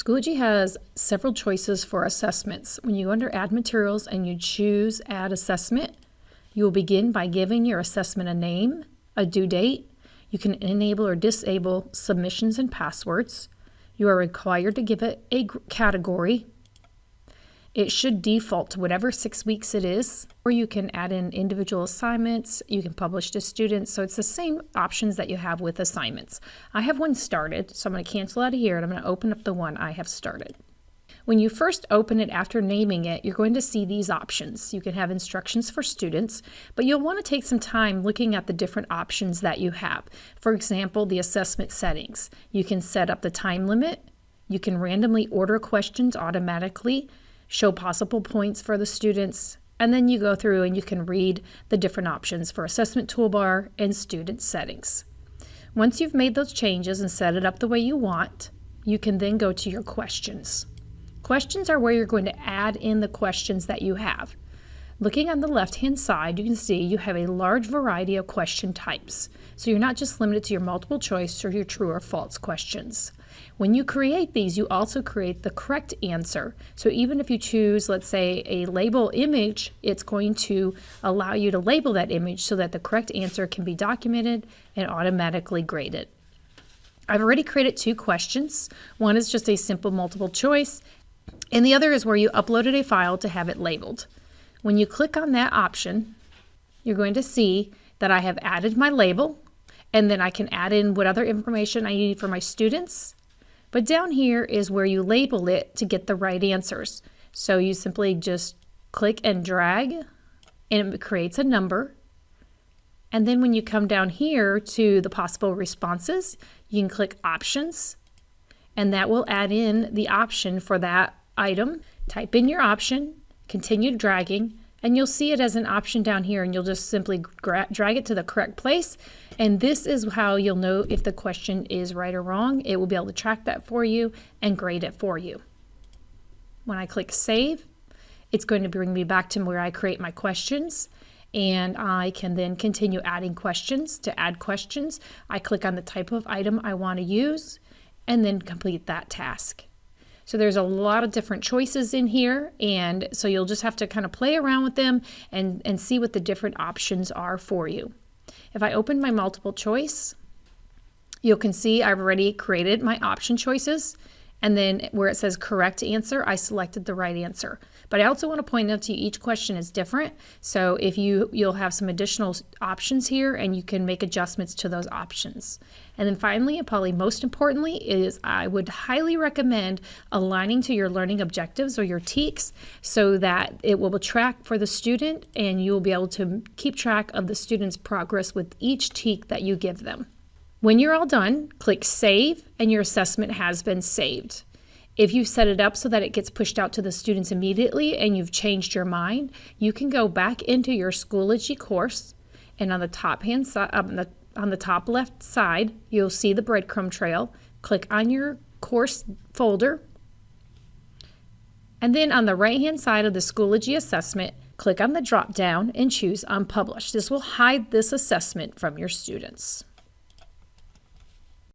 Schoology has several choices for assessments. When you go under Add Materials and you choose Add Assessment, you will begin by giving your assessment a name, a due date. You can enable or disable submissions and passwords. You are required to give it a category. It should default to whatever 6 weeks it is, or you can add in individual assignments. You can publish to students, so it's the same options that you have with assignments. I have one started, so I'm going to cancel out of here and I'm going to open up the one I have started. When you first open it after naming it, you're going to see these options. You can have instructions for students, but you'll want to take some time looking at the different options that you have. For example, the assessment settings. You can set up the time limit. You can randomly order questions automatically, show possible points for the students, and then you go through and you can read the different options for assessment toolbar and student settings. Once you've made those changes and set it up the way you want, you can then go to your questions. Questions are where you're going to add in the questions that you have. Looking on the left-hand side, you can see you have a large variety of question types. So you're not just limited to your multiple choice or your true or false questions. When you create these, you also create the correct answer. So even if you choose, let's say, a label image, it's going to allow you to label that image so that the correct answer can be documented and automatically graded. I've already created 2 questions. One is just a simple multiple choice, and the other is where you uploaded a file to have it labeled. When you click on that option, you're going to see that I have added my label, and then I can add in what other information I need for my students. But down here is where you label it to get the right answers. So you simply just click and drag, and it creates a number. And then when you come down here to the possible responses, you can click Options, and that will add in the option for that item. Type in your option, continue dragging, and you'll see it as an option down here, and you'll just simply drag it to the correct place. And this is how you'll know if the question is right or wrong. It will be able to track that for you and grade it for you. When I click Save, it's going to bring me back to where I create my questions, and I can then continue adding questions. To add questions, I click on the type of item I want to use and then complete that task. So there's a lot of different choices in here, and so you'll just have to kind of play around with them and see what the different options are for you. If I open my multiple choice, you can see I've already created my option choices, and then where it says correct answer, I selected the right answer. But I also want to point out to you each question is different, so if you'll have some additional options here, and you can make adjustments to those options. And then finally, and probably most importantly, is I would highly recommend aligning to your learning objectives or your TEKs so that it will track for the student, and you will be able to keep track of the student's progress with each TEK that you give them. When you're all done, click Save, and your assessment has been saved. If you've set it up so that it gets pushed out to the students immediately and you've changed your mind, you can go back into your Schoology course, and on the top hand side, on the top left side, you'll see the breadcrumb trail. Click on your course folder, and then on the right hand side of the Schoology assessment, click on the drop down and choose Unpublished. This will hide this assessment from your students.